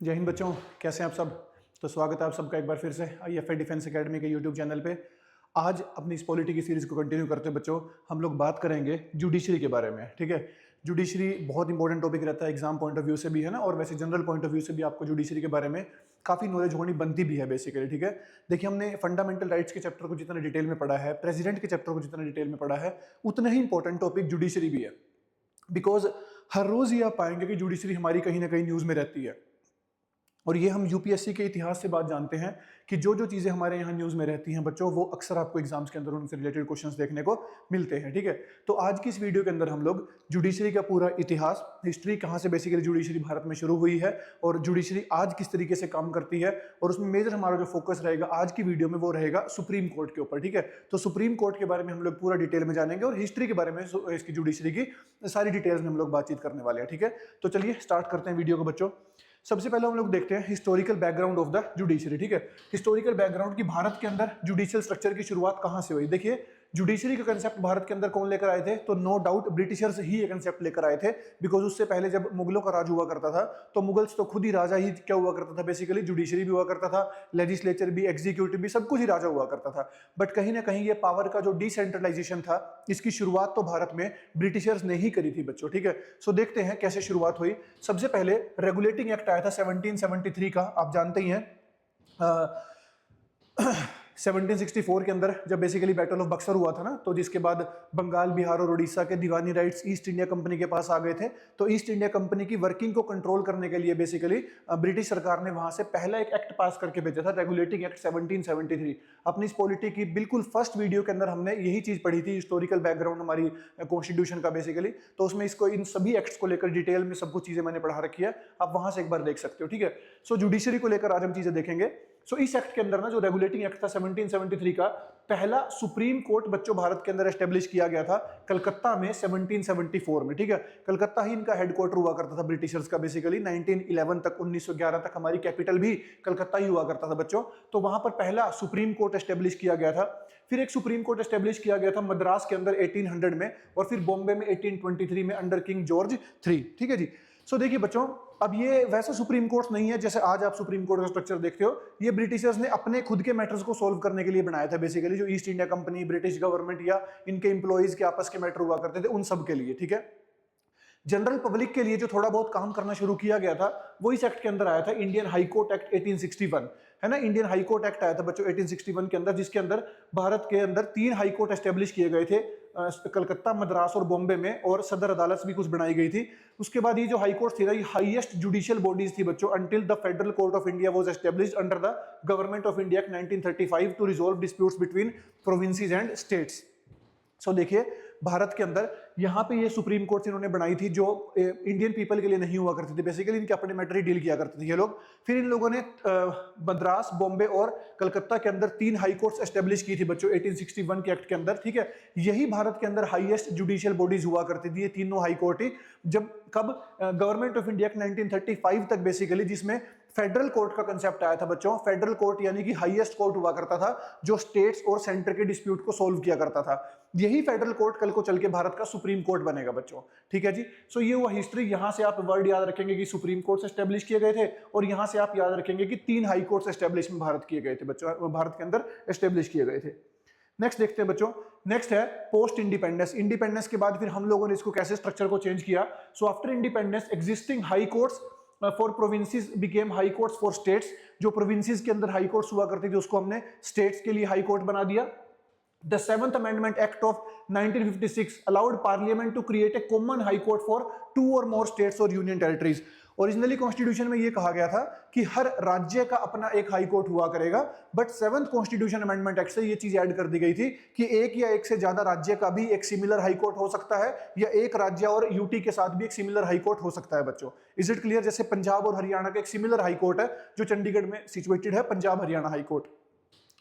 जय हिंद बच्चों, कैसे हैं आप सब। तो स्वागत है आप सबका एक बार फिर से IFA डिफेंस एकेडमी के यूट्यूब चैनल पे। आज अपनी इस पॉलिटी की सीरीज को कंटिन्यू करते हैं बच्चों, हम लोग बात करेंगे जुडिशरी के बारे में। ठीक है, जुडिशरी बहुत इंपॉर्टेंट टॉपिक रहता है एग्जाम पॉइंट ऑफ व्यू से भी, है ना, और वैसे जनरल पॉइंट ऑफ व्यू से भी आपको जुडिशरी के बारे में काफी नॉलेज होनी बनती भी है बेसिकली। ठीक है, देखिए हमने फंडामेंटल राइट्स के चैप्टर को जितना डिटेल में पढ़ा है, प्रेसिडेंट के चैप्टर को जितना डिटेल में पढ़ा है, उतना ही इंपॉर्टेंट टॉपिक जुडिशरी भी है। बिकॉज हर रोज ये आप पाएंगे कि जुडिशरी हमारी कहीं ना कहीं न्यूज में रहती है, और ये हम यूपीएससी के इतिहास से बात जानते हैं कि जो जो चीज़ें हमारे यहाँ न्यूज़ में रहती हैं बच्चों, वो अक्सर आपको एग्जाम्स के अंदर उनसे रिलेटेड क्वेश्चंस देखने को मिलते हैं। ठीक है, तो आज की इस वीडियो के अंदर हम लोग जुडिशरी का पूरा इतिहास, हिस्ट्री, कहाँ से बेसिकली जुडिशरी भारत में शुरू हुई है और जुडिशरी आज किस तरीके से काम करती है, और उसमें मेजर हमारा जो फोकस रहेगा आज की वीडियो में वो रहेगा सुप्रीम कोर्ट के ऊपर। ठीक है, तो सुप्रीम कोर्ट के बारे में हम लोग पूरा डिटेल में जानेंगे और हिस्ट्री के बारे में, इसकी जुडिशरी की सारी डिटेल्स में हम लोग बातचीत करने वाले हैं। ठीक है, तो चलिए स्टार्ट करते हैं वीडियो को बच्चों। सबसे पहले हम लोग देखते हैं historical background of the judiciary. ठीक है, हिस्टोरिकल बैकग्राउंड की भारत के अंदर जुडिशियल स्ट्रक्चर की शुरुआत कहां से हुई। देखिए, जुडिशरी का कंसेप्ट भारत के अंदर कौन लेकर आए थे, तो नो डाउट ब्रिटिशर्स ही ये कंसेप्ट लेकर आए थे। बिकॉज उससे पहले जब मुगलों का राज हुआ करता था तो मुगल्स तो खुद ही राजा ही क्या हुआ करता था, बेसिकली जुडिशरी भी हुआ करता था, लेजिस्लेचर भी, एग्जीक्यूटिव भी, सब कुछ ही राजा हुआ करता था। बट कहीं ना कहीं ये पावर का जो डिसेंट्रलाइजेशन था, इसकी शुरुआत तो भारत में ब्रिटिशर्स ने ही करी थी बच्चों। ठीक है, सो देखते हैं कैसे शुरुआत हुई। सबसे पहले रेगुलेटिंग एक्ट आया था 1773 का, आप जानते ही हैं। 1764 के अंदर जब बेसिकली बैटल ऑफ बक्सर हुआ था ना, तो जिसके बाद बंगाल, बिहार और उड़ीसा के दीवानी राइट्स ईस्ट इंडिया कंपनी के पास आ गए थे। तो ईस्ट इंडिया कंपनी की वर्किंग को कंट्रोल करने के लिए बेसिकली ब्रिटिश सरकार ने वहां से पहला एक एक्ट पास करके भेजा था, रेगुलेटिंग एक्ट 1773। अपनी इस पॉलिटी की बिल्कुल फर्स्ट वीडियो के अंदर हमने यही चीज पढ़ी थी, हिस्टोरिकल बैकग्राउंड हमारी कॉन्स्टिट्यूशन का बेसिकली। तो उसमें इसको, इन सभी एक्ट्स को लेकर डिटेल में सब कुछ चीजें मैंने पढ़ा रखी है, आप वहां से एक बार देख सकते हो। ठीक है, सो जुडिशरी को लेकर आज हम चीजें देखेंगे। सो इस एक्ट के अंदर ना, जो रेगुलेटिंग एक्ट था 1773 का, पहला सुप्रीम कोर्ट बच्चों भारत के अंदर एस्टेब्लिश किया गया था कलकत्ता में 1774 में। ठीक है, कलकत्ता ही इनका हेडक्वार्टर हुआ करता था ब्रिटिशर्स का बेसिकली। 1911 तक, 1911 तक हमारी कैपिटल भी कलकत्ता ही हुआ करता था बच्चों। तो वहां पर पहला सुप्रीम कोर्ट एस्टेब्लिश किया गया था। फिर एक सुप्रीम कोर्ट एस्टेब्लिश किया गया था मद्रास के अंदर 1800 में, और फिर बॉम्बे में 1823 में अंडर किंग जॉर्ज III। ठीक है जी, सो देखिए बच्चों, अब ये वैसा सुप्रीम कोर्ट नहीं है जैसे आज आप सुप्रीम कोर्ट का स्ट्रक्चर देखते हो। ये ब्रिटिशर्स ने अपने खुद के मैटर्स को सॉल्व करने के लिए बनाया था बेसिकली, जो east India company, British government या इनके एम्प्लॉइज के आपस के मैटर हुआ करते थे, उन सब के लिए। ठीक है, जनरल पब्लिक के लिए जो थोड़ा बहुत काम करना शुरू किया गया था वो इस एक्ट के अंदर आया था, इंडियन हाई कोर्ट एक्ट 1861, है ना। इंडियन हाई कोर्ट एक्ट आया था बच्चों 1861 के अंदर, जिसके अंदर भारत के अंदर 3 हाई कोर्ट एस्टेब्लिश किए गए थे, कलकत्ता, मद्रास और बॉम्बे में, और सदर अदालत भी कुछ बनाई गई थी। उसके बाद ये जो हाई कोर्ट थी ना, ये हाईएस्ट जुडिशियल बॉडीज थी बच्चों, until the federal court of India was established under the government of India act 1935 to resolve disputes between provinces and states. So देखिए, भारत के अंदर यहाँ पे ये सुप्रीम कोर्ट इन्होंने बनाई थी जो इंडियन पीपल के लिए नहीं हुआ करती थी, बेसिकली इनके अपने मैटर ही डील किया करते थे ये लोग। फिर इन लोगों ने मद्रास, बॉम्बे और कलकत्ता के अंदर 3 हाई कोर्ट्स एस्टेब्लिश की थी बच्चों 1861 के एक्ट के अंदर। ठीक है, यही भारत के अंदर हाईएस्ट जुडिशियल बॉडीज हुआ करती थी, ये तीनों हाई कोर्ट ही। जब कब गवर्नमेंट ऑफ इंडिया 1935 तक बेसिकली, जिसमें फेडरल कोर्ट का कंसेप्ट आया था बच्चों। फेडरल कोर्ट यानी कि हाईएस्ट कोर्ट हुआ करता था जो स्टेट्स और सेंटर के डिस्प्यूट को सॉल्व किया करता था। यही फेडरल कोर्ट कल को चल के भारत का सुप्रीम कोर्ट बनेगा बच्चों। ठीक है जी, सो ये हुआ हिस्ट्री। यहां से आप वर्ड याद रखेंगे कि सुप्रीम कोर्ट एस्टेब्लिश किए गए थे, और यहां से आप याद रखेंगे कि 3 हाई कोर्ट्स एस्टेब्लिश भारत किए गए थे बच्चों, भारत के अंदर एस्टेब्लिश किए गए थे। नेक्स्ट देखते हैं बच्चों, नेक्स्ट है पोस्ट इंडिपेंडेंस। इंडिपेंडेंस के बाद फिर हम लोगों ने इसको कैसे स्ट्रक्चर को चेंज किया। So after independence existing high courts for provinces became high courts for states. जो प्रोविंसेस के अंदर हाई कोर्ट्स हुआ करते थे उसको हमने स्टेट्स के लिए हाई कोर्ट बना दिया। The 7th Amendment Act of 1956 allowed Parliament to create a common high court for 2 or more states or union territories. Originally constitution में ये कहा गया था कि हर राज्य का अपना एक हाई कोर्ट हुआ करेगा, but 7th constitution amendment act से ये चीज ऐड कर दी गई थी कि एक या एक से ज्यादा राज्य का भी एक सिमिलर हाई कोर्ट हो सकता है, या एक राज्य और यूटी के साथ भी एक सिमिलर हाई कोर्ट हो सकता है बच्चों। Is it clear? जैसे पंजाब और हरियाणा का एक सिमिलर हाई कोर्ट है जो चंडीगढ़ में सिचुएटेड है, पंजाब हरियाणा हाई कोर्ट,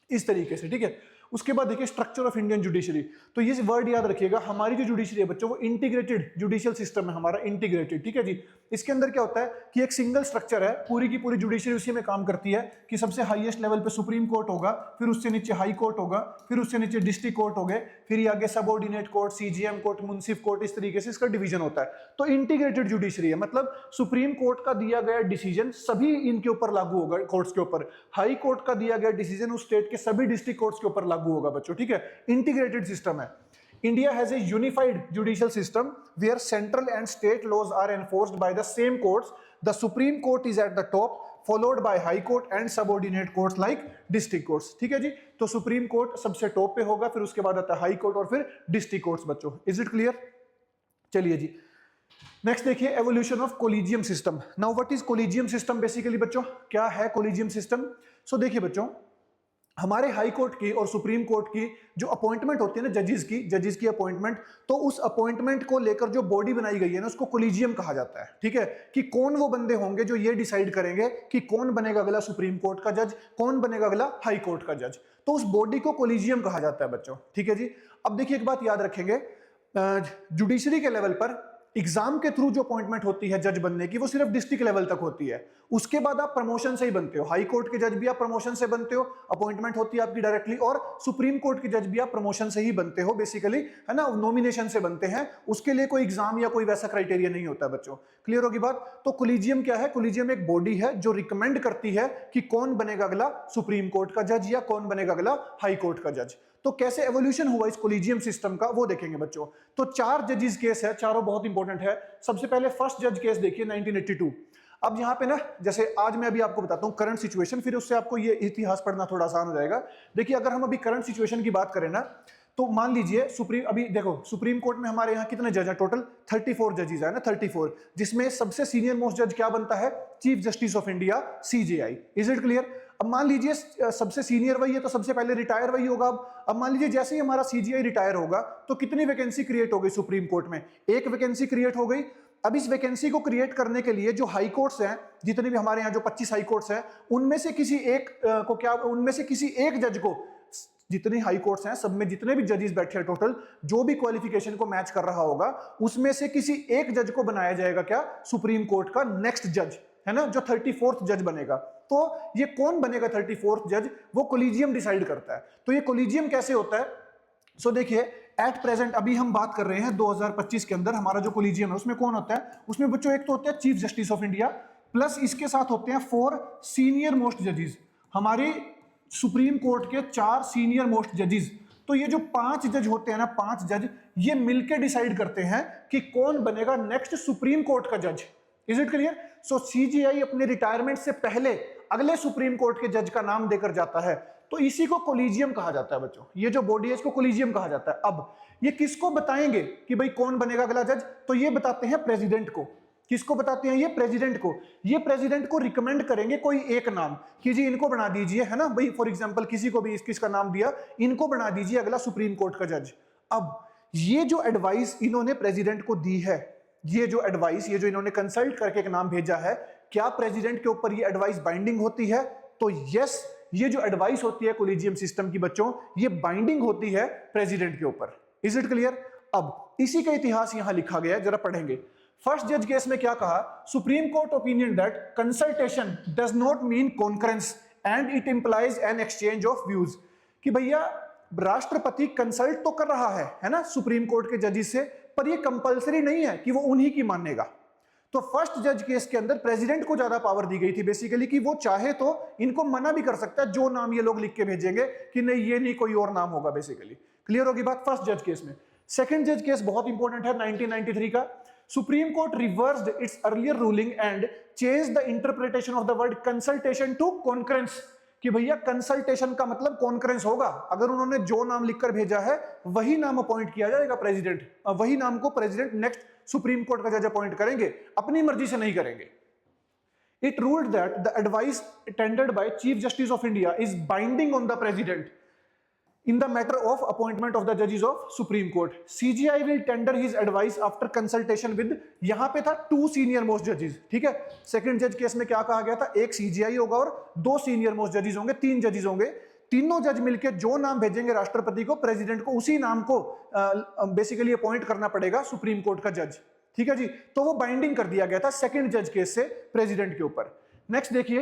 इस तरीके से। ठीक है, उसके बाद देखिए स्ट्रक्चर ऑफ इंडियन जुडिशरी। तो ये वर्ड याद रखिएगा, हमारी जो जुडिशरी है बच्चों वो इंटीग्रेटेड जुडिशियल सिस्टम है हमारा, इंटीग्रेटेड। ठीक है जी, इसके अंदर क्या होता है कि एक सिंगल स्ट्रक्चर है, पूरी की पूरी जुडिशरी उसी में काम करती है कि सबसे हाईएस्ट लेवल पे सुप्रीम कोर्ट होगा, फिर उससे नीचे हाई कोर्ट होगा, फिर उससे नीचे डिस्ट्रिक्ट कोर्ट हो गए, फिर ये आगे सबऑर्डिनेट कोर्ट, सीजीएम कोर्ट, मुंसिफ कोर्ट, इस तरीके से इसका डिवीजन होता है। तो इंटीग्रेटेड जुडिशरी है, मतलब सुप्रीम कोर्ट का दिया गया डिसीजन सभी इनके ऊपर लागू होगा, कोर्ट्स के ऊपर। हाई कोर्ट का दिया गया डिसीजन उस स्टेट के सभी डिस्ट्रिक्ट कोर्ट्स के ऊपर लागू होगा बच्चों, ठीक है। इंटीग्रेटेड सिस्टम है। India has a unified judicial system where central and state laws are enforced by the same courts. The Supreme Court is at the top, followed by High Court and subordinate courts like district courts. ठीक है जी, तो supreme court सबसे top पे होगा, फिर उसके बाद आता है हाई कोर्ट और फिर डिस्ट्रिक्ट कोर्ट्स बच्चों। Is it clear? चलिए जी, नेक्स्ट देखिए evolution of collegium system. Now what is collegium system basically बच्चों, क्या है कोलिजियम सिस्टम? सो देखिए बच्चों, हमारे हाई कोर्ट की और सुप्रीम कोर्ट की जो अपॉइंटमेंट होती है ना जजेस की अपॉइंटमेंट, तो उस अपॉइंटमेंट को लेकर जो बॉडी बनाई गई है ना उसको कोलिजियम कहा जाता है, ठीक है। कि कौन वो बंदे होंगे जो ये डिसाइड करेंगे कि कौन बनेगा अगला सुप्रीम कोर्ट का जज, कौन बनेगा अगला हाई कोर्ट का जज, तो उस बॉडी को कोलिजियम कहा जाता है बच्चों, ठीक है जी। अब देखिए एक बात याद रखेंगे, जुडिशरी के लेवल पर एग्जाम के थ्रू जो अपॉइंटमेंट होती है जज बनने की वो सिर्फ डिस्ट्रिक्ट लेवल तक होती है, उसके बाद आप प्रमोशन से ही बनते हो। हाई कोर्ट के जज भी आप प्रमोशन से बनते हो, अपॉइंटमेंट होती है आपकी डायरेक्टली, और सुप्रीम कोर्ट के जज भी आप प्रमोशन से ही बनते हो बेसिकली, है ना, नॉमिनेशन से बनते हैं। उसके लिए कोई एग्जाम या कोई वैसा क्राइटेरिया नहीं होता बच्चों। क्लियर होगी बात? तो कोलिजियम क्या है? कोलिजियम एक बॉडी है जो रिकमेंड करती है कि कौन बनेगा अगला सुप्रीम कोर्ट का जज या कौन बनेगा अगला हाई कोर्ट का जज। तो कैसे एवोल्यूशन हुआ इस कोलिजियम सिस्टम का वो देखेंगे बच्चों। तो 4 जजेस केस है, चारों बहुत इंपॉर्टेंट है। सबसे पहले फर्स्ट जज केस देखिए 1982। अब यहाँ पे ना, जैसे आज मैं अभी आपको बताता हूँ करंट सिचुएशन, फिर उससे आपको ये इतिहास पढ़ना थोड़ा आसान हो जाएगा। देखिए अगर हम अभी करंट सिचुएशन की बात करें ना, तो मान लीजिए अभी देखो सुप्रीम कोर्ट में हमारे यहाँ कितने जज हैं टोटल? 34 जजेस है ना, 34, जिसमें सबसे सीनियर मोस्ट जज क्या बनता है? Chief justice of India, CJI. Is it clear? अब मान लीजिए सबसे सीनियर वही है तो सबसे पहले रिटायर वही होगा। अब मान लीजिए जैसे ही हमारा सीजीआई रिटायर होगा तो कितनी वैकेंसी क्रिएट हो गई सुप्रीम कोर्ट में? एक वैकेंसी क्रिएट हो गई। अब इस वैकेंसी को क्रिएट करने के लिए जो हाई कोर्ट्स हैं, जितने भी हमारे यहाँ जो 25 हाई कोर्ट्स हैं, उनमें से किसी एक जज को, जितनी हाई कोर्ट्स हैं सब में जितने भी जजेस बैठे हैं टोटल, जो भी क्वालिफिकेशन को मैच कर रहा होगा उसमें से किसी एक जज को बनाया जाएगा क्या? सुप्रीम कोर्ट का नेक्स्ट जज, है ना, जो 34th जज बनेगा। तो ये कौन बनेगा 34th जज? वो कोलिजियम डिसाइड करता है। तो ये कोलिजियम कैसे होता है? सो देखिए एट प्रेजेंट अभी हम बात कर रहे हैं 2025 के अंदर हमारा जो कोलिजियम है उसमें कौन होता है? उसमें बच्चों एक तो होता है chief justice of India, plus इसके साथ होते हैं 4 सीनियर मोस्ट जजेस, हमारे सुप्रीम कोर्ट के 4 सीनियर मोस्ट जजेस। तो ये जो 5 जज होते हैं ना, 5 जज, ये मिलकर डिसाइड करते हैं कि कौन बनेगा नेक्स्ट सुप्रीम कोर्ट का जज। Is it clear? So CGI अपने रिटायरमेंट से पहले अगले सुप्रीम कोर्ट के जज का नाम देकर जाता है, तो इसी को कोलिजियम कहा जाता है बच्चों। ये जो बॉडी है इसको कोलिजियम कहा जाता है। अब ये किसको बताएंगे कि भाई कौन बनेगा अगला जज? तो ये बताते हैं प्रेसिडेंट को। किसको बताते हैं? ये प्रेसिडेंट को। ये प्रेसिडेंट को रिकमेंड करेंगे कोई एक नाम कि जी इनको बना दीजिए, है ना भाई, फॉर एग्जांपल किसी को भी किसका नाम दिया, इनको बना दीजिए अगला सुप्रीम कोर्ट का जज। अब ये जो एडवाइस इन्होंने प्रेसिडेंट को दी है, ये जो एडवाइस, ये जो इन्होंने कंसल्ट करके एक नाम भेजा है, क्या प्रेसिडेंट के ऊपर ये एडवाइस बाइंडिंग होती है? तो यस, ये जो एडवाइस होती है कोलिजियम सिस्टम की बच्चों, ये बाइंडिंग होती है प्रेसिडेंट के ऊपर। Is it clear? अब इसी का इतिहास यहां लिखा गया है, जरा पढ़ेंगे। फर्स्ट जज केस में क्या कहा? Supreme court opinion that consultation does not mean concurrence and it implies an exchange of views. कि भैया राष्ट्रपति कंसल्ट तो कर रहा है ना, सुप्रीम कोर्ट के जजेस से, पर ये कंपलसरी नहीं है कि वो उन्हीं की मानेगा। तो फर्स्ट जज केस के अंदर प्रेसिडेंट को ज्यादा पावर दी गई थी बेसिकली, कि वो चाहे तो इनको मना भी कर सकता है, जो नाम ये लोग लिख के भेजेंगे कि नहीं ये नहीं कोई और नाम होगा बेसिकली। क्लियर होगी बात फर्स्ट जज केस में। सेकंड जज केस बहुत इंपॉर्टेंट है 1993 का। Supreme court reversed its earlier ruling and changed the interpretation of the word consultation to concurrence. कि भैया कंसल्टेशन का मतलब कॉन्करेंस होगा, अगर उन्होंने जो नाम लिखकर भेजा है वही नाम अपॉइंट किया जाएगा प्रेसिडेंट, वही नाम को प्रेसिडेंट नेक्स्ट सुप्रीम कोर्ट का जज अपॉइंट करेंगे, अपनी मर्जी से नहीं करेंगे। It ruled that the advice tendered by chief justice of India is binding on the president in the matter of appointment of the judges of Supreme Court. CGI will tender his advice after consultation with, यहां पे था 2 senior most judges, ठीक है। Second जज case में क्या कहा गया था? एक CGI होगा और 2 senior most judges होंगे, 3 जजेस होंगे। तीनों जज मिलकर जो नाम भेजेंगे राष्ट्रपति को, प्रेसिडेंट को उसी नाम को बेसिकली अपॉइंट करना पड़ेगा सुप्रीम कोर्ट का जज, ठीक है जी, तो वो बाइंडिंग कर दिया गया था सेकंड जज केस से प्रेसिडेंट के ऊपर। नेक्स्ट देखिए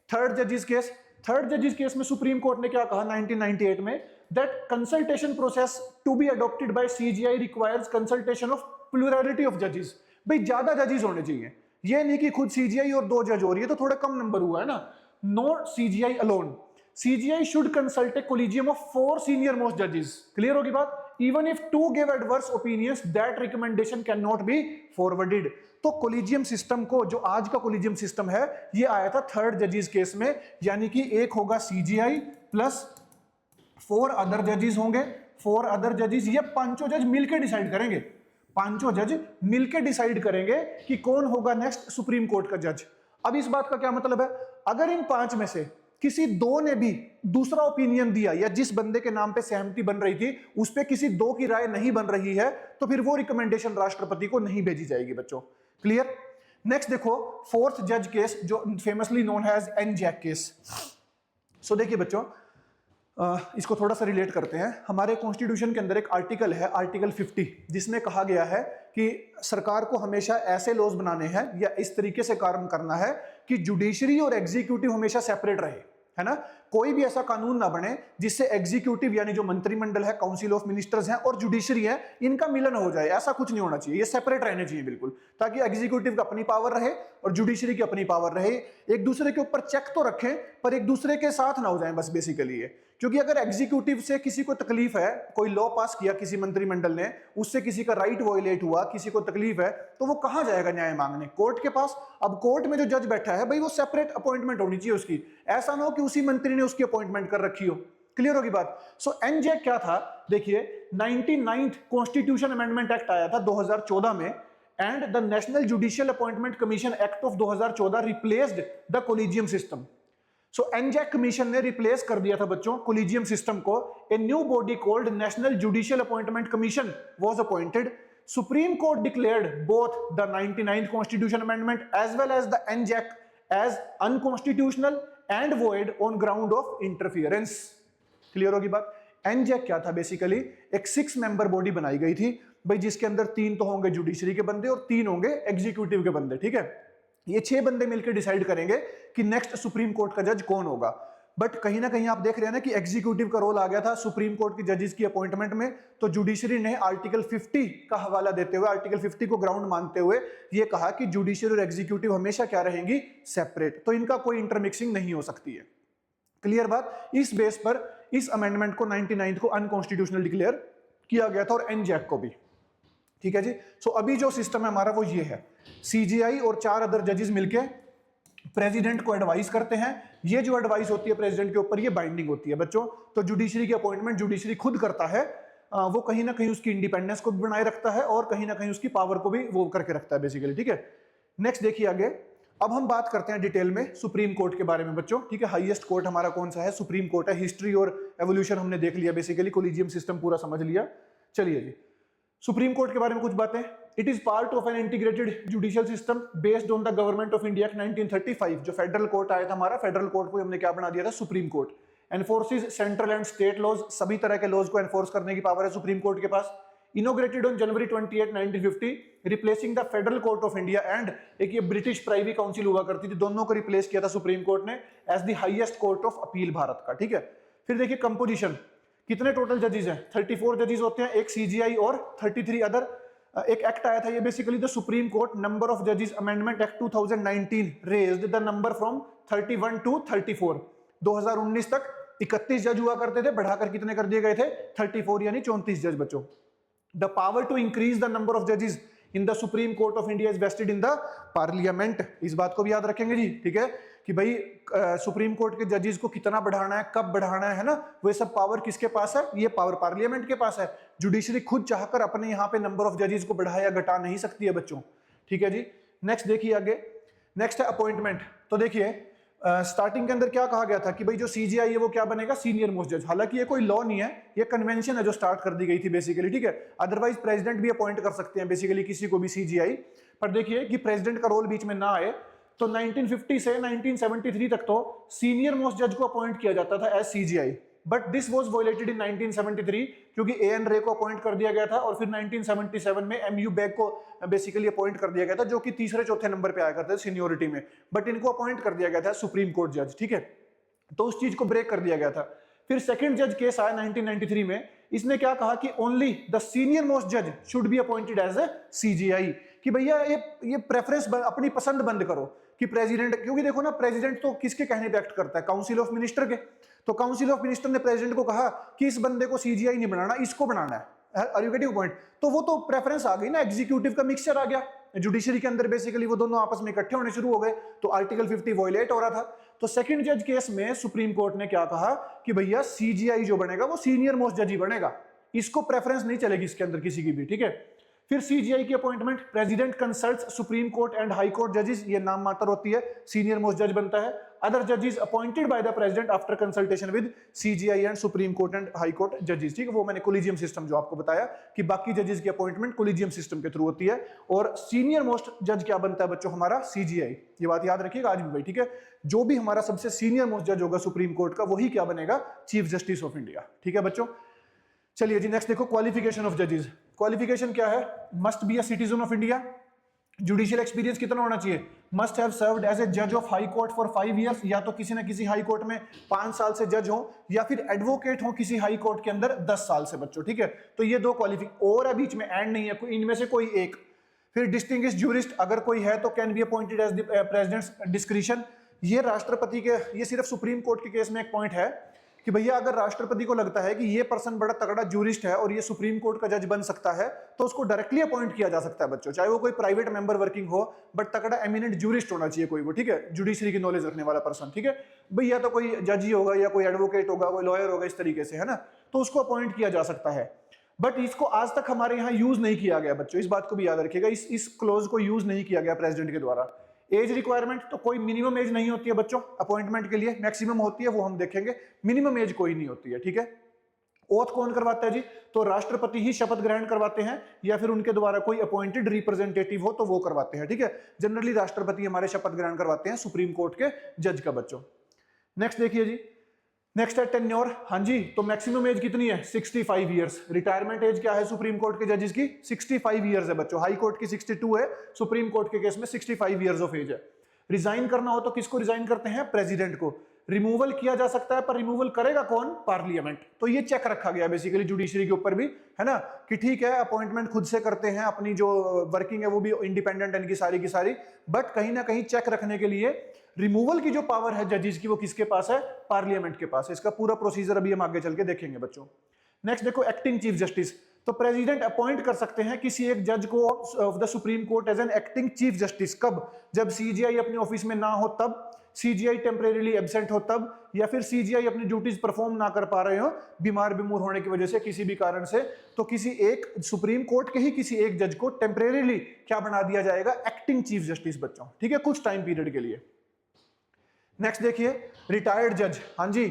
थर्ड जजेस केस। थर्ड जजेस केस में सुप्रीम कोर्ट ने क्या कहा 1998 में, that consultation process to be adopted by CJI requires consultation of plurality of जजेस। भाई ज्यादा जजेस होने चाहिए, ये नहीं कि खुद सीजीआई और 2 जज हो रही है तो थोड़ा कम नंबर हुआ है ना, not CGI alone. CGI should consult a collegium of 4 senior most judges. Clear होगी बात? Even if 2 give adverse opinions, that recommendation cannot be forwarded. तो कोलिजियम सिस्टम को, जो आज का कोलिजियम सिस्टम है, ये आया था थर्ड जजेस केस में, यानी कि एक होगा CGI प्लस 4 अदर जजेस होंगे, 4 अदर जजेस, ये पांचों जज मिलकर डिसाइड करेंगे, पांचों जज मिलकर डिसाइड करेंगे कि कौन होगा नेक्स्ट सुप्रीम कोर्ट का जज। अब इस बात का क्या मतलब है, अगर इन 5 में से किसी 2 ने भी दूसरा ओपिनियन दिया या जिस बंदे के नाम पे सहमति बन रही थी उस पे किसी 2 की राय नहीं बन रही है, तो फिर वो रिकमेंडेशन राष्ट्रपति को नहीं भेजी जाएगी बच्चों। क्लियर? नेक्स्ट देखो फोर्थ जज केस, जो famously known has NJAC case. So देखिए बच्चों, इसको थोड़ा सा रिलेट करते हैं। हमारे कॉन्स्टिट्यूशन के अंदर एक आर्टिकल है, आर्टिकल 50, जिसमें कहा गया है कि सरकार को हमेशा ऐसे लॉज बनाने हैं या इस तरीके से काम करना है कि जुडिशरी और एग्जीक्यूटिव हमेशा सेपरेट रहे, है ना। कोई भी ऐसा कानून ना बने जिससे एग्जीक्यूटिव यानी जो मंत्रिमंडल है, काउंसिल ऑफ मिनिस्टर्स हैं, और जुडिशरी है, इनका मिलन हो जाए, ऐसा कुछ नहीं होना चाहिए, ये सेपरेट रहने चाहिए बिल्कुल, ताकि एग्जीक्यूटिव की अपनी पावर रहे और जुडिशरी की अपनी पावर रहे। एक दूसरे के ऊपर चेक तो रखें पर एक दूसरे के साथ ना हो जाए, बस बेसिकली ये। क्योंकि अगर एग्जीक्यूटिव से किसी को तकलीफ है, कोई लॉ पास किया किसी मंत्रिमंडल ने, उससे किसी का राइट वायलेट हुआ, किसी को तकलीफ है, तो वो कहां जाएगा न्याय मांगने? कोर्ट के पास। अब कोर्ट में जो जज बैठा है भाई, वो सेपरेट अपॉइंटमेंट होनी चाहिए उसकी, ऐसा ना हो कि उसी मंत्री ने उसकी अपॉइंटमेंट कर रखी हो। क्लियर होगी बात? सो एनजैक क्या था, देखिए 99th कॉन्स्टिट्यूशन अमेंडमेंट एक्ट आया था 2014 में, and the national judicial appointment commission act of 2014 replaced the collegium system. So NJAC commission ने रिप्लेस कर दिया था बच्चों कोलिजियम सिस्टम को। A new body called national judicial appointment commission was appointed. Supreme court declared both the 99th constitution amendment as well as the NJAC as unconstitutional and void on ground of interference. Clear होगी बात? एनजैक क्या था, basically एक 6 member body बनाई गई थी भाई, जिसके अंदर 3 तो होंगे जुडिशरी के बंदे और 3 होंगे एग्जीक्यूटिव के बंदे, ठीक है। ये 6 बंदे मिलकर डिसाइड करेंगे कि नेक्स्ट सुप्रीम कोर्ट का जज कौन होगा। बट कहीं ना कहीं आप देख रहे हैं ना कि एग्जीक्यूटिव का रोल आ गया था सुप्रीम कोर्ट की जजेस की अपॉइंटमेंट में, तो जुडिशरी ने आर्टिकल 50 का हवाला देते हुए, आर्टिकल 50 को ग्राउंड मानते हुए ये कहा कि जुडिशरी और एग्जीक्यूटिव हमेशा क्या रहेंगी? सेपरेट, तो इनका कोई इंटरमिक्सिंग नहीं हो सकती है। क्लियर बात? इस बेस पर इस अमेंडमेंट को 99th को अनकॉन्स्टिट्यूशनल डिक्लेयर किया गया था, और एनजैक को भी, ठीक है जी। सो अभी जो सिस्टम है हमारा वो ये है, सीजीआई और 4 अदर जजेस मिलके प्रेसिडेंट को एडवाइस करते हैं। ये जो एडवाइस होती है प्रेसिडेंट के ऊपर, ये बाइंडिंग होती है बच्चों। तो जुडिशरी की अपॉइंटमेंट जुडिशरी खुद करता है, वो कहीं ना कहीं उसकी इंडिपेंडेंस को भी बनाए रखता है और कहीं ना कहीं उसकी पावर को भी वो करके रखता है बेसिकली, ठीक है। नेक्स्ट देखिए आगे, अब हम बात करते हैं डिटेल में सुप्रीम कोर्ट के बारे में बच्चों, ठीक है। हाईएस्ट कोर्ट हमारा कौन सा है? सुप्रीम कोर्ट है। हिस्ट्री और एवोल्यूशन हमने देख लिया, बेसिकली कोलिजियम सिस्टम पूरा समझ लिया। चलिए जी, सुप्रीम कोर्ट के बारे में कुछ बातें। It is part of an integrated judicial system based on the government of India 1935। जो फेडरल कोर्ट आया था हमारा, फेडरल कोर्ट को हमने क्या बना दिया था? Supreme court. Enforces central and state laws, सभी तरह के लॉज को एनफोर्स करने की पावर है सुप्रीम कोर्ट के पास। Inaugurated on January 28, 1950, replacing the federal court of India and एक ये ब्रिटिश प्राइवी काउंसिल हुआ करती थी, दोनों को रिप्लेस किया था सुप्रीम कोर्ट ने as the highest court of appeal Bharat का, ठीक है। फिर देखिए कंपोजिशन, कितने टोटल जजेस हैं? 34 जजेस होते हैं, एक सीजीआई और 33 अदर। एक एक्ट आया था ये basically the supreme court number of जजेस amendment act 2019 raised the number from 31 to 34। 2019 तक 31 जज हुआ करते थे, बढ़ाकर कितने कर दिए गए थे? 34, यानी 34 जज बच्चों। The power to increase the number of जजेस in the supreme court of India is vested in the parliament. इस बात को भी याद रखेंगे जी, ठीक है, कि भाई सुप्रीम कोर्ट के जजेस को कितना बढ़ाना है, कब बढ़ाना है ना, वो सब पावर किसके पास है? ये पावर पार्लियामेंट के पास है। जुडिशरी खुद चाहकर अपने यहाँ पे नंबर ऑफ जजेस को बढ़ा या घटा नहीं सकती है बच्चों, ठीक है जी। नेक्स्ट देखिए आगे, नेक्स्ट है अपॉइंटमेंट। तो देखिए स्टार्टिंग के अंदर क्या कहा गया था कि भाई जो सीजीआई है वो क्या बनेगा? सीनियर मोस्ट जज। हालांकि ये कोई लॉ नहीं है, ये कन्वेंशन है जो स्टार्ट कर दी गई थी बेसिकली, ठीक है। अदरवाइज प्रेसिडेंट भी अपॉइंट कर सकते हैं बेसिकली किसी को भी सीजीआई, पर देखिए कि प्रेसिडेंट का रोल बीच में ना आए। तो 1950 से 1973 तक तो सीनियर मोस्ट जज को अपॉइंट किया जाता था as CJI. But this was violated in 1973 क्योंकि एएन रे को अपॉइंट कर दिया गया था और फिर 1977 में एमयू बैग को बेसिकली अपॉइंट कर दिया गया था, जो कि तीसरे चौथे नंबर पे आया करते थे सीनियोरिटी में, बट इनको अपॉइंट कर दिया गया था सुप्रीम कोर्ट जज, ठीक है। तो उस चीज को ब्रेक कर दिया गया था। फिर सेकंड जज केस आया 1993 में, इसने क्या कहा कि ओनली द सीनियर मोस्ट जज should be appointed as a CJI, कि भैया ये प्रेफरेंस अपनी पसंद बंद करो कि प्रेसिडेंट, क्योंकि देखो ना प्रेसिडेंट तो किसके कहने पे एक्ट करता है, काउंसिल ऑफ मिनिस्टर के। तो काउंसिल ऑफ मिनिस्टर ने प्रेसिडेंट को कहा कि इस बंदे को सीजीआई नहीं बनाना, इसको बनाना है, आर यू गेटिंग पॉइंट। तो वो तो प्रेफरेंस आ गई ना, एग्जीक्यूटिव का मिक्सचर आ गया जुडिशरी के अंदर, बेसिकली वो दोनों आपस में इकट्ठे होने शुरू हो गए, तो आर्टिकल 50 वॉयलेट हो रहा था। तो सेकंड जज केस में सुप्रीम कोर्ट ने क्या कहा कि भैया सीजीआई जो बनेगा वो सीनियर मोस्ट जज ही बनेगा, इसको प्रेफरेंस नहीं चलेगी इसके अंदर किसी की भी, ठीक है। फिर सीजीआई की appointment, president consults supreme court and high court जजेस, ये नाम मात्र होती है, सीनियर मोस्ट जज बनता है। अदर जजेस appointed by the president after consultation with CGI and supreme court and high court जजेस, ठीक है। वो मैंने कोलिजियम सिस्टम जो आपको बताया कि बाकी जजेस की अपॉइंटमेंट कोलिजियम सिस्टम के थ्रू होती है, और सीनियर मोस्ट जज क्या बनता है बच्चों हमारा, सीजीआई। ये बात याद रखिएगा आज भी भाई, ठीक है। जो भी हमारा सबसे सीनियर मोस्ट जज होगा सुप्रीम कोर्ट का, वही क्या बनेगा, चीफ जस्टिस ऑफ इंडिया, ठीक है बच्चों। चलिए जी नेक्स्ट देखो, क्वालिफिकेशन ऑफ जजेस। क्वालिफिकेशन क्या है, must be a citizen of India, judicial experience कितना होना चाहिए, must have served as a जज of high court for 5 years, या तो किसी ना किसी हाई कोर्ट में 5 साल से जज हो, या फिर एडवोकेट हो किसी हाई कोर्ट के अंदर 10 साल से बच्चों, ठीक है। तो ये दो क्वालिफिकेशन, और बीच में एंड नहीं है, इनमें से कोई एक। फिर डिस्टिंग्विश ज्यूरिस्ट अगर कोई है तो can be appointed as the president's discretion. ये राष्ट्रपति के, ये सिर्फ सुप्रीम कोर्ट के केस में एक पॉइंट है कि भैया अगर राष्ट्रपति को लगता है कि ये पर्सन बड़ा तगड़ा ज्यूरिस्ट है और ये सुप्रीम कोर्ट का जज बन सकता है, तो उसको डायरेक्टली अपॉइंट किया जा सकता है बच्चों, चाहे वो कोई प्राइवेट मेंबर वर्किंग हो, बट तगड़ा एमिनेंट ज्यूरिस्ट होना चाहिए कोई वो, ठीक है, जुडिशरी की नॉलेज रखने वाला पर्सन, ठीक है। भैया तो कोई जज ही होगा या कोई एडवोकेट होगा, कोई लॉयर होगा, इस तरीके से, है ना, तो उसको अपॉइंट किया जा सकता है। बट इसको आज तक हमारे यहाँ यूज नहीं किया गया बच्चों, इस बात को भी याद रखिएगा, इस क्लोज को यूज नहीं किया गया प्रेसिडेंट के द्वारा। एज रिक्वायरमेंट, तो कोई मिनिमम एज नहीं होती है बच्चों अपॉइंटमेंट के लिए, मैक्सिमम होती है, वो हम देखेंगे, मिनिमम एज कोई नहीं होती है, ठीक है। ओथ कौन करवाता है जी, तो राष्ट्रपति ही शपथ ग्रहण करवाते हैं, या फिर उनके द्वारा कोई अपॉइंटेड रिप्रेजेंटेटिव हो तो वो करवाते हैं, ठीक है। जनरली राष्ट्रपति हमारे शपथ ग्रहण करवाते हैं सुप्रीम कोर्ट के जज का बच्चों। नेक्स्ट देखिए जी, नेक्स्ट है टेन्योर। हाँ जी, तो मैक्सिमम एज कितनी है, 65 इयर्स। रिटायरमेंट एज क्या है सुप्रीम कोर्ट के जजेस की, 65 इयर्स है बच्चों। हाई कोर्ट की 62 है, सुप्रीम कोर्ट के केस में 65 इयर्स ऑफ एज है। रिजाइन करना हो तो किसको रिजाइन करते हैं, प्रेसिडेंट को। रिमूवल किया जा सकता है, पर रिमूवल करेगा कौन, पार्लियामेंट। तो ये चेक रखा गया बेसिकली जुडिशरी के ऊपर भी, है ना, कि ठीक है अपॉइंटमेंट खुद से करते हैं, अपनी जो वर्किंग है वो भी इंडिपेंडेंट है इनकी सारी की सारी, बट कहीं ना कहीं चेक रखने के लिए रिमूवल की जो पावर है जजेस की वो किसके पास है, पार्लियामेंट के पास है। इसका पूरा प्रोसीजर अभी हम आगे चल के देखेंगे बच्चों। नेक्स्ट देखो, एक्टिंग चीफ जस्टिस। तो प्रेसिडेंट अपॉइंट कर सकते हैं किसी एक जज को of the supreme court as an acting chief justice, कब, जब सीजीआई अपने ऑफिस में ना हो तब, सीजीआई टेम्परेरीली एब्सेंट हो तब, या फिर सीजीआई अपनी ड्यूटीज परफॉर्म ना कर पा रहे हो बीमार बिमूर होने की वजह से किसी भी कारण से, तो किसी एक सुप्रीम कोर्ट के ही किसी एक जज को टेम्परेरीली क्या बना दिया जाएगा, एक्टिंग चीफ जस्टिस बच्चों, ठीक है, कुछ टाइम पीरियड के लिए। नेक्स्ट देखिए, रिटायर्ड जज। हाँ जी,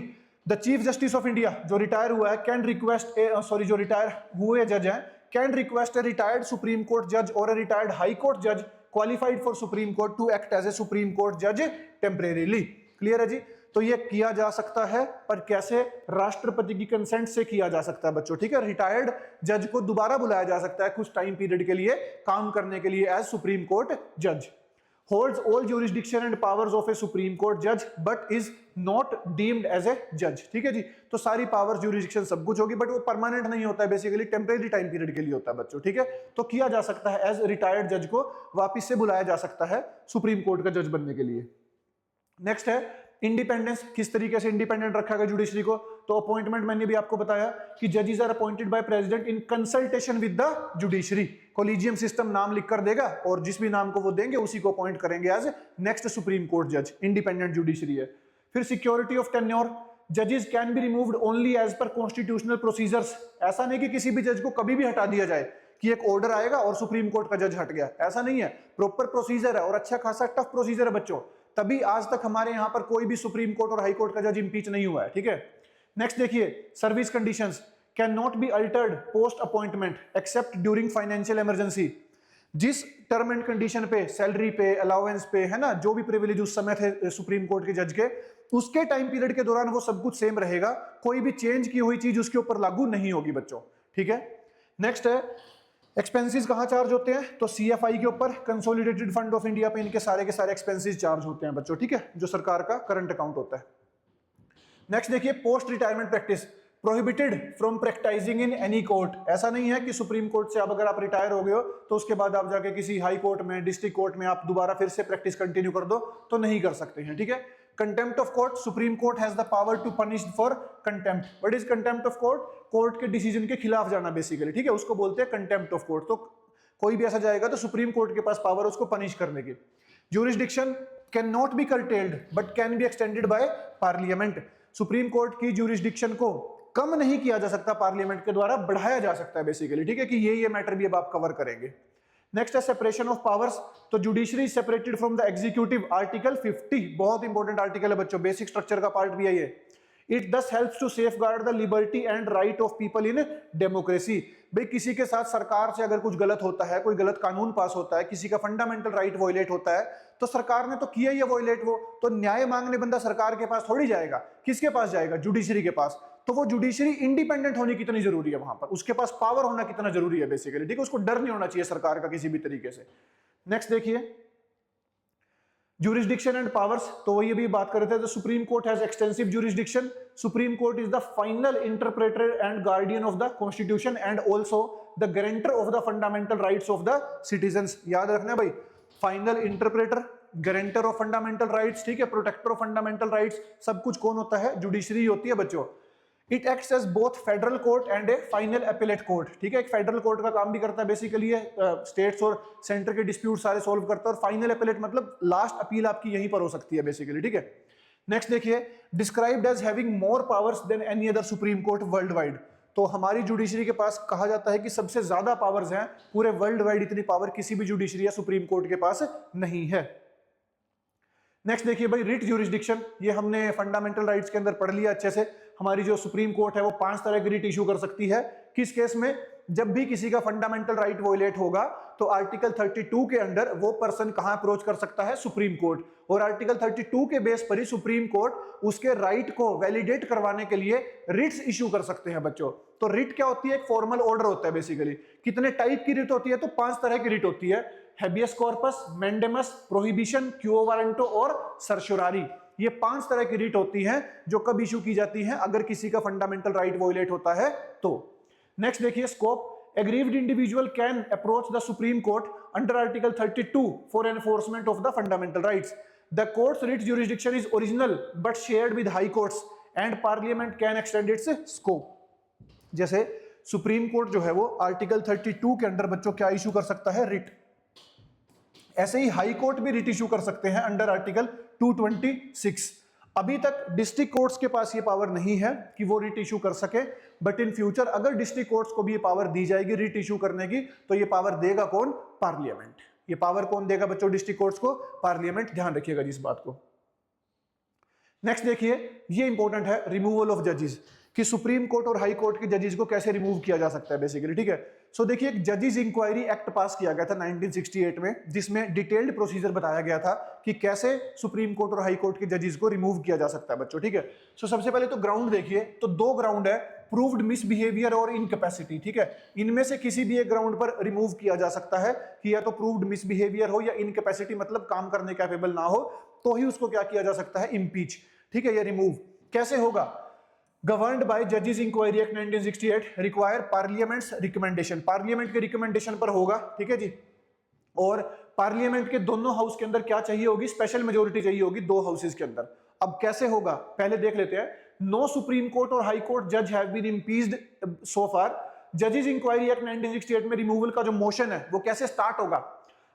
the chief justice of India जो रिटायर हुआ है कैन रिक्वेस्ट जो रिटायर हुए जज हैं can request a retired supreme court जज और ए रिटायर्ड हाई कोर्ट जज qualified for supreme court to act as a supreme court जज टेम्परेरीली। क्लियर है जी, तो ये किया जा सकता है, पर कैसे, राष्ट्रपति की कंसेंट से किया जा सकता है बच्चों, ठीक है। रिटायर्ड जज को दोबारा बुलाया जा सकता है कुछ टाइम पीरियड के लिए काम करने के लिए एज सुप्रीम कोर्ट जज। holds all jurisdiction and powers of a supreme court judge but is not deemed as a judge, ठीक है जी। तो सारी पावर ज्यूरिडिक्शन सब कुछ होगी, बट वो परमानेंट नहीं होता है, बेसिकली टेम्परेरी टाइम पीरियड के लिए होता है बच्चों, ठीक है। तो किया जा सकता है एज रिटायर्ड जज को वापिस से बुलाया जा सकता है सुप्रीम कोर्ट का जज बनने के लिए। नेक्स्ट है इंडिपेंडेंस, किस तरीके से इंडिपेंडेंट रखा गया जुडिशरी को। तो अपॉइंटमेंट मैंने भी आपको बताया कि जजेस are appointed by president in consultation with the judiciary. Collegium system नाम लिख कर देगा और जिस भी नाम को वो देंगे उसी को अपॉइंट करेंगे एज नेक्स्ट सुप्रीम कोर्ट जज। इंडिपेंडेंट जुडिशरी है। फिर सिक्योरिटी ऑफ टेन्योर, जजेस can be removed only as per constitutional procedures. ऐसा नहीं कि किसी भी जज को कभी भी हटा दिया जाए कि एक ऑर्डर आएगा और सुप्रीम कोर्ट का जज हट गया, ऐसा नहीं है। प्रॉपर प्रोसीजर है और अच्छा खासा टफ प्रोसीजर है बच्चों, तभी आज तक हमारे यहां पर कोई भी सुप्रीम कोर्ट और हाई कोर्ट का जज इंपीच नहीं हुआ है, ठीक है। नेक्स्ट देखिए, service conditions can not be altered post appointment accept during financial emergency. जिस टर्म एंड कंडीशन पे, सैलरी पे, अलाउंस पे, है ना, जो भी प्रिविलेज उस समय थे सुप्रीम कोर्ट के जज के, उसके टाइम पीरियड के दौरान वो सब कुछ सेम रहेगा, कोई भी चेंज की हुई चीज उसके ऊपर लागू नहीं होगी बच्चों, ठीक है। नेक्स्ट है एक्सपेंसेस कहाँ चार्ज होते हैं, तो सीएफआई के ऊपर, कंसोलिडेटेड फंड ऑफ इंडिया पे इनके सारे के सारे एक्सपेंसेस चार्ज होते हैं बच्चों, ठीक है, जो सरकार का करंट अकाउंट होता है। नेक्स्ट देखिए post retirement practice, prohibited from practicing in any court. ऐसा नहीं है कि सुप्रीम कोर्ट से अब अगर आप रिटायर हो गए हो तो उसके बाद आप जाके किसी हाई कोर्ट में, डिस्ट्रिक्ट कोर्ट में आप दोबारा फिर से प्रैक्टिस कंटिन्यू कर दो, तो नहीं कर सकते हैं, ठीक है। Contempt of court, supreme court has the power to punish for contempt. What is contempt of court? Court के डिसीजन के खिलाफ जाना बेसिकली, ठीक है, उसको बोलते हैं कंटेम्प्ट ऑफ कोर्ट। तो कोई भी ऐसा जाएगा तो सुप्रीम कोर्ट के पास पावर उसको पनिश करने की। Jurisdiction can not be curtailed but can be extended by parliament. Supreme court की ज्यूरिसडिक्शन को कम नहीं किया जा सकता, पार्लियामेंट के द्वारा बढ़ाया जा सकता है बेसिकली, ठीक है, कि ये मैटर भी अब आप कवर करेंगे। नेक्स्ट है सेपरेशन ऑफ पावर्स, तो judiciary separated from the executive, article 50, बहुत इंपॉर्टेंट आर्टिकल है बच्चों, बेसिक स्ट्रक्चर का पार्ट भी है ये। It thus helps to safeguard the liberty and right of people in democracy. भाई किसी के साथ सरकार से अगर कुछ गलत होता है, कोई गलत कानून पास होता है, किसी का फंडामेंटल राइट वॉयलेट होता है, तो सरकार ने तो किया ये वॉयलेट, वो तो न्याय मांगने बंदा सरकार के पास थोड़ी जाएगा, किसके पास जाएगा? जुडिशरी के पास। तो वो जुडिशरी इंडिपेंडेंट होनी कितनी जरूरी है वहां पर, उसके पास पावर होना कितना जरूरी है बेसिकली, ठीक है, उसको डर नहीं होना चाहिए सरकार का किसी भी तरीके से। नेक्स्ट देखिए jurisdiction and powers, तो वही अभी बात कर रहे थे, the Supreme Court has extensive jurisdiction. Supreme Court is the final interpreter and guardian of the Constitution and also the guarantor of the fundamental rights of the citizens. याद रखना भाई, final interpreter, guarantor of fundamental rights, ठीक है, protector of fundamental rights, सब कुछ कौन होता है? जुडिशरी होती है बच्चों। It acts as both federal court and a final appellate court, ठीक है, एक फेडरल कोर्ट का काम भी करता है बेसिकली, स्टेट्स और सेंटर के डिस्प्यूट सारे सॉल्व करता है, और फाइनल अपीलेट मतलब लास्ट अपील आपकी यहीं पर हो सकती है बेसिकली, ठीक है। नेक्स्ट देखिए described as having more powers than any other supreme court world wide, तो हमारी जुडिशरी के पास कहा जाता है कि सबसे ज्यादा पावर्स हैं पूरे वर्ल्ड वाइड, इतनी पावर किसी भी जुडिशरी या सुप्रीम कोर्ट के पास नहीं है। नेक्स्ट देखिए भाई रिट ज्यूरिसडिक्शन, ये हमने फंडामेंटल राइट्स के अंदर पढ़ लिया अच्छे से। हमारी जो सुप्रीम कोर्ट है वो 5 तरह की रिट इशू कर सकती है। किस केस में? जब भी किसी का फंडामेंटल राइट वोलेट होगा तो आर्टिकल 32 के अंडर वो पर्सन कहां अप्रोच कर सकता है? Supreme court. और आर्टिकल 32 के बेस पर ही सुप्रीम कोर्ट उसके राइट को वैलिडेट करवाने के लिए रिट्स इशू कर सकते हैं बच्चों। तो रिट क्या होती है? एक फॉर्मल ऑर्डर होता है बेसिकली। कितने टाइप की रिट होती है? तो 5 तरह की रिट होती है, हैबियस कॉर्पस, मैंडेमस, प्रोहिबिशन, क्यो वारंटो और सर्चोरारी। ये 5 तरह की रिट होती हैं जो कब इशू की जाती हैं? अगर किसी का फंडामेंटल राइट वोलेट होता है तो। नेक्स्ट देखिए scope, aggrieved individual can approach the Supreme Court under Article 32 for enforcement of the fundamental rights. The court's writ jurisdiction is original but shared with high courts and parliament can extend its scope. जैसे supreme court जो है वो article 32 के under बच्चों क्या issue कर सकता है? रिट। ऐसे ही हाई कोर्ट भी रिट इशू कर सकते हैं अंडर आर्टिकल 226। अभी तक डिस्ट्रिक्ट कोर्ट्स के पास ये पावर नहीं है कि वो रिट इशू कर सके, बट इन फ्यूचर अगर डिस्ट्रिक्ट कोर्ट्स को भी ये पावर दी जाएगी रिट इशू करने की, तो ये पावर देगा कौन? पार्लियामेंट। ये पावर कौन देगा बच्चों डिस्ट्रिक्ट कोर्ट्स को? पार्लियामेंट। ध्यान रखिएगा जिस बात को। नेक्स्ट देखिए, ये इंपॉर्टेंट है, रिमूवल ऑफ जजेस, कि सुप्रीम कोर्ट और हाई कोर्ट के जजेस को कैसे रिमूव किया जा सकता है बेसिकली, ठीक है। सो देखिए एक जजेस इंक्वायरी एक्ट पास किया गया था 1968 में, जिसमें डिटेल्ड प्रोसीजर बताया गया था कि कैसे सुप्रीम कोर्ट और हाई कोर्ट के जजेस को रिमूव किया जा सकता है बच्चों, ठीक है। सो सबसे पहले तो ग्राउंड देखिए, तो 2 ग्राउंड है, प्रूव्ड मिसबिहेवियर और इनकैपेसिटी, ठीक है। इनमें से किसी भी एक ग्राउंड पर रिमूव किया जा सकता है कि या तो प्रूव्ड मिसबिहेवियर हो या इनकैपेसिटी मतलब काम करने कैपेबल ना हो, तो ही उसको क्या किया जा सकता है? इम्पीच, ठीक है, या रिमूव। कैसे होगा? गवर्नड बाय जजेस inquiry act 1968 require parliament's recommendation, parliament के रिकमेंडेशन पर होगा, ठीक है जी। और पार्लियामेंट के दोनों हाउस के अंदर क्या चाहिए होगी? स्पेशल मेजोरिटी चाहिए होगी 2 हाउसेस के अंदर। अब कैसे होगा पहले देख लेते हैं। नो सुप्रीम कोर्ट और हाई कोर्ट जज हैव बीन इम्पीच्ड सो फार। जजेस इंक्वायरी एक्ट 1968 में रिमूवल का जो मोशन है वो कैसे स्टार्ट होगा?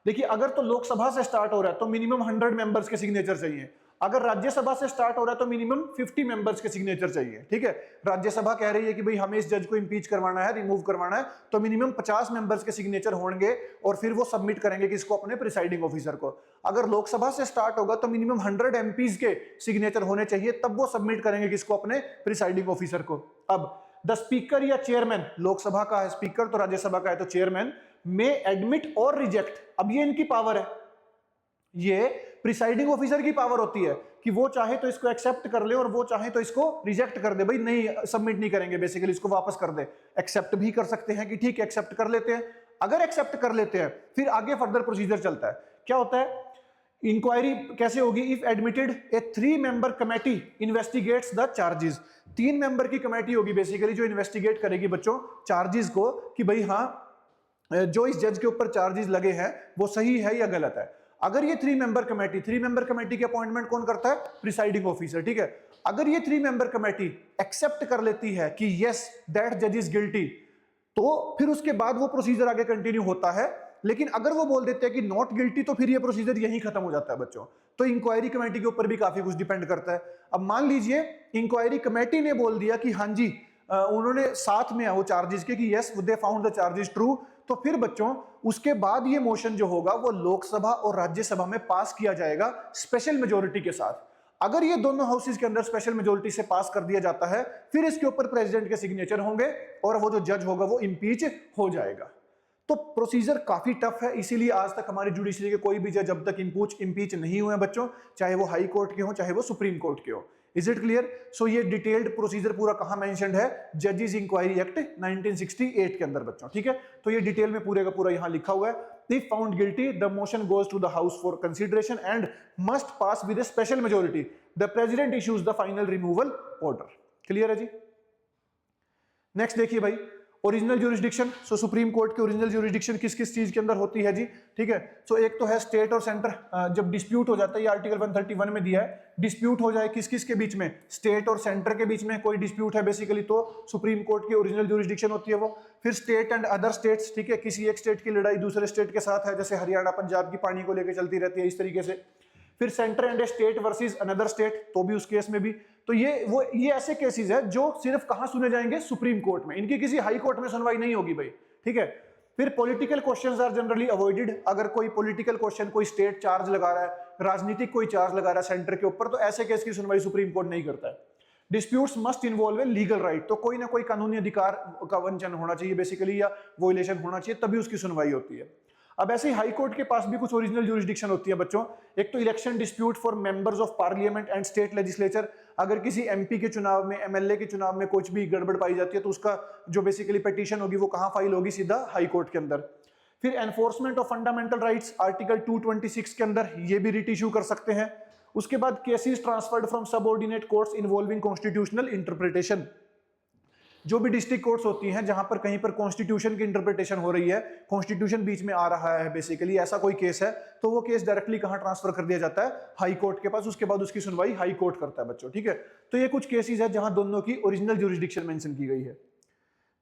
देखिए अगर तो लोकसभा से स्टार्ट हो रहा है तो मिनिमम 100 मेंबर्स के सिग्नेचर चाहिए। अगर राज्यसभा से स्टार्ट हो रहा है तो मिनिमम 50 मेंबर्स के सिग्नेचर चाहिए, ठीक है। राज्यसभा कह रही है कि भाई हमें इस जज को इंपीच करवाना है, रिमूव करवाना है, तो मिनिमम 50 मेंबर्स के सिग्नेचर होंगे और फिर वो सबमिट करेंगे किसको? अपने प्रिसाइडिंग ऑफिसर को। अगर लोकसभा से स्टार्ट होगा तो मिनिमम 100 एमपीज के सिग्नेचर होने चाहिए, तब वो सबमिट करेंगे किसको? अपने प्रिसाइडिंग ऑफिसर को। अब द स्पीकर या चेयरमैन, लोकसभा का है स्पीकर तो राज्यसभा का है तो चेयरमैन, मे एडमिट और रिजेक्ट। अब ये इनकी पावर है, ये प्रिसाइडिंग ऑफिसर की पावर होती है कि वो चाहे तो इसको एक्सेप्ट कर ले और वो चाहे तो इसको रिजेक्ट कर दे, भाई नहीं सबमिट नहीं करेंगे, बेसिकली इसको वापस कर दे। एक्सेप्ट भी कर सकते हैं कि ठीक है एक्सेप्ट कर लेते हैं। अगर एक्सेप्ट कर लेते हैं फिर आगे फर्दर प्रोसीजर चलता है। क्या होता है, इंक्वायरी कैसे होगी, if admitted A 3 member committee investigates the charges. 3 member की कमेटी होगी बेसिकली जो इन्वेस्टिगेट करेगी बच्चों चार्जेस को, कि भाई हाँ जो इस जज के ऊपर चार्जेस लगे हैं वो सही है या गलत है। अगर ये 3 मेंबर कमेटी की अपॉइंटमेंट कौन करता है, प्रिसाइडिंग ऑफिसर, ठीक है। अगर ये 3 मेंबर कमेटी एक्सेप्ट कर लेती है कि यस दैट जज इज गिल्टी, तो फिर उसके बाद वो प्रोसीजर आगे कंटिन्यू होता है। लेकिन अगर वो बोल देते हैं कि नॉट गिल्टी, तो फिर ये प्रोसीजर यहीं खत्म हो जाता है बच्चों। तो इंक्वायरी कमेटी के ऊपर भी काफी कुछ डिपेंड करता है। अब मान लीजिए इंक्वायरी कमेटी ने बोल दिया कि हाँ जी उन्होंने साथ में वो चार्जेस के कि yes they found the charges true, तो फिर बच्चों उसके बाद ये मोशन जो होगा वो लोकसभा और राज्यसभा में पास किया जाएगा स्पेशल मेजोरिटी के साथ। अगर ये दोनों हाउसेज के अंदर स्पेशल मेजोरिटी से पास कर दिया जाता है फिर इसके ऊपर प्रेसिडेंट के सिग्नेचर होंगे और वो जो जज होगा वो इंपीच हो जाएगा। तो प्रोसीजर काफी टफ है, इसीलिए आज तक हमारी जुडिशरी के कोई भी जज जब तक इंपीच नहीं हुए बच्चों, चाहे वो हाई कोर्ट के हो चाहे वो सुप्रीम कोर्ट के हो। Is it clear? सो ये डिटेल्ड प्रोसीजर पूरा कहां मेंशन्ड है, जजेस इंक्वायरी एक्ट 1968 के अंदर बच्चों, ठीक है। तो ये डिटेल में पूरे का पूरा यहां लिखा हुआ है। If found guilty, the motion goes to the House for consideration and must pass with a special majority. The President issues the final removal order. Clear है जी? नेक्स्ट देखिए भाई, ओरिजिनल ज्यूरिसडिक्शन। सो सुप्रीम कोर्ट के original jurisdiction किस किस चीज के अंदर होती है जी, ठीक है। सो एक तो है स्टेट और सेंटर, जब डिस्प्यूट हो जाता है, ये आर्टिकल 131 में दिया है, डिस्प्यूट हो जाए किस किस के बीच में, स्टेट और सेंटर के बीच में कोई डिस्प्यूट है बेसिकली, तो सुप्रीम कोर्ट की ओरिजिनल ज्यूरिसडिक्शन होती है वो। फिर स्टेट एंड अदर स्टेट्स, ठीक है, किसी एक स्टेट की लड़ाई दूसरे स्टेट के साथ है, जैसे हरियाणा पंजाब की पानी को लेकर चलती रहती है, इस तरीके से। फिर centre and A state versus another state, तो भी उस केस में भी। तो ये ऐसे केसेस है जो सिर्फ कहां सुने जाएंगे, सुप्रीम कोर्ट में, इनकी किसी हाई कोर्ट में सुनवाई नहीं होगी भाई, ठीक है। फिर political questions are generally avoided. अगर कोई पॉलिटिकल क्वेश्चन, कोई स्टेट चार्ज लगा रहा है, राजनीतिक कोई चार्ज लगा रहा है सेंटर के ऊपर, तो ऐसे केस की सुनवाई सुप्रीम कोर्ट नहीं करता है। Disputes must involve a legal right, तो कोई ना कोई कानूनी अधिकार का वंचन होना चाहिए बेसिकली, या वोलेशन होना चाहिए, तभी उसकी सुनवाई होती है। अब ऐसे ही हाई कोर्ट के पास भी कुछ ओरिजिनल ज्यूरिसडिक्शन होती है बच्चों। एक तो election dispute for members of parliament and state legislature. अगर किसी एमपी के चुनाव में, एमएलए के चुनाव में कुछ भी गड़बड़ पाई जाती है तो उसका जो बेसिकली पिटीशन होगी वो कहां फाइल होगी, सीधा हाई कोर्ट के अंदर। फिर enforcement of fundamental rights, article 226 के अंदर ये भी रिट इश्यू कर सकते हैं। उसके बाद cases transferred from subordinate courts involving constitutional interpretation. जो भी डिस्ट्रिक्ट कोर्ट्स होती हैं जहां पर कहीं पर कॉन्स्टिट्यूशन की इंटरप्रिटेशन हो रही है, कॉन्स्टिट्यूशन बीच में आ रहा है बेसिकली, ऐसा कोई केस है, तो वो केस डायरेक्टली कहां ट्रांसफर कर दिया जाता है, हाई कोर्ट के पास। उसके बाद उसकी सुनवाई हाई कोर्ट करता है बच्चों, ठीक है। तो ये कुछ केसेस है जहां दोनों की ओरिजिनल ज्यूरिसडिक्शन मेंशन की गई है।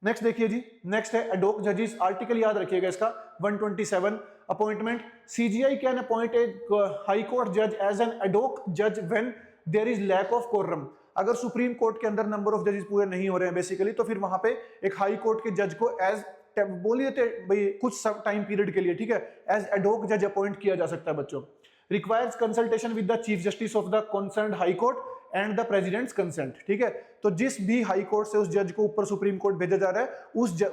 नेक्स्ट देखिए जी, नेक्स्ट है एडोक जजेस। आर्टिकल याद रखिएगा इसका 127, appointment. CGI can appoint A high court जज एज एन एडोक जज when there is lack of quorum. अगर सुप्रीम कोर्ट के अंदर नंबर ऑफ जजेस पूरे नहीं हो रहे हैं बेसिकली, तो फिर वहां पे एक हाई कोर्ट के जज को एज बोलिए भाई कुछ टाइम पीरियड के लिए, ठीक है, एज एडोक जज अपॉइंट किया जा सकता है बच्चों। Requires consultation with the chief justice of the concerned high court and the president's consent, ठीक है। तो जिस भी हाई कोर्ट से उस जज को ऊपर सुप्रीम कोर्ट भेजा जा रहा है,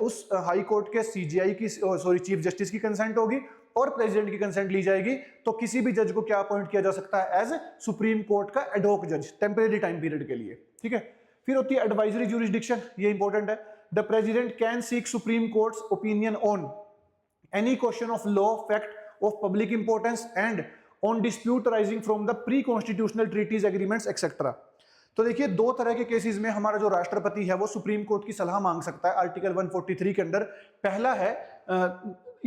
उस हाई कोर्ट के सीजीआई की चीफ जस्टिस की कंसेंट होगी और प्रेसिडेंट की कंसेंट ली जाएगी। तो किसी भी जज को क्या अपॉइंट किया जा सकता है, एज सुप्रीम कोर्ट का एडोक जज, टेम्परेरी टाइम पीरियड के लिए, ठीक है। फिर होती है एडवाइजरी ज्यूरिसडिक्शन, ये इंपॉर्टेंट है। The president can seek supreme court's opinion on any question of law, fact of public importance and on dispute arising from the pre constitutional treaties, agreements etcetera. तो देखिए दो तरह के केसेस में हमारा जो राष्ट्रपति है वो सुप्रीम कोर्ट की सलाह मांग सकता है आर्टिकल 143 के अंदर। पहला है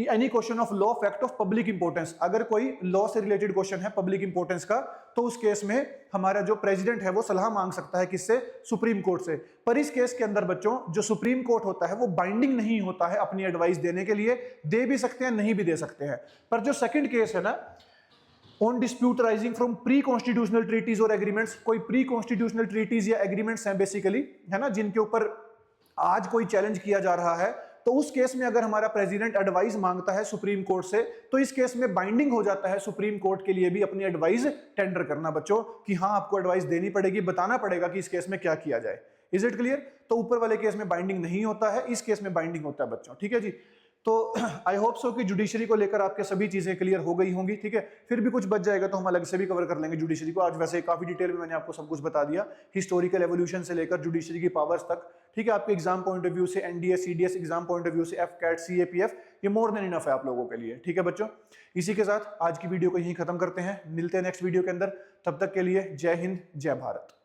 any question of law, fact of public importance. अगर कोई लॉ से रिलेटेड क्वेश्चन है पब्लिक इंपॉर्टेंस का, तो उस केस में हमारा जो प्रेसिडेंट है वो सलाह मांग सकता है, किससे, सुप्रीम कोर्ट से। पर इस केस के अंदर बच्चों जो सुप्रीम कोर्ट होता है वो बाइंडिंग नहीं होता है अपनी एडवाइस देने के लिए, दे भी सकते हैं नहीं भी दे सकते हैं। पर जो सेकंड केस है ना, on dispute rising from pre constitutional treaties और एग्रीमेंट्स, कोई प्री कॉन्स्टिट्यूशनल ट्रीटीज या एग्रीमेंट्स हैं बेसिकली, है ना, जिनके ऊपर आज कोई चैलेंज किया जा रहा है, तो उस केस में अगर हमारा प्रेसिडेंट एडवाइस मांगता है सुप्रीम कोर्ट से, तो इस केस में बाइंडिंग हो जाता है सुप्रीम कोर्ट के लिए भी अपनी एडवाइस टेंडर करना बच्चों, कि हाँ आपको एडवाइस देनी पड़ेगी, बताना पड़ेगा कि इस केस में क्या किया जाए। Is it clear? तो ऊपर वाले केस में बाइंडिंग नहीं होता है, इस केस में बाइंडिंग होता है बच्चों, ठीक है जी। तो आई होप सो कि जुडिशरी को लेकर आपके सभी चीजें क्लियर हो गई होंगी, ठीक है। फिर भी कुछ बच जाएगा तो हम अलग से भी कवर कर लेंगे जुडिशरी को। आज वैसे काफी डिटेल में मैंने आपको सब कुछ बता दिया, हिस्टोरिकल एवोल्यूशन से लेकर जुडिशरी की पावर्स तक, ठीक है। आपके एग्जाम पॉइंट ऑफ व्यू से, NDA CDS exam point of view से, एफ कैट सीएपीएफ, ये मोर देन इनफ है आप लोगों के लिए, ठीक है बच्चों। इसी के साथ आज की वीडियो को यहीं खत्म करते हैं, मिलते हैं नेक्स्ट वीडियो के अंदर। तब तक के लिए जय हिंद, जय भारत।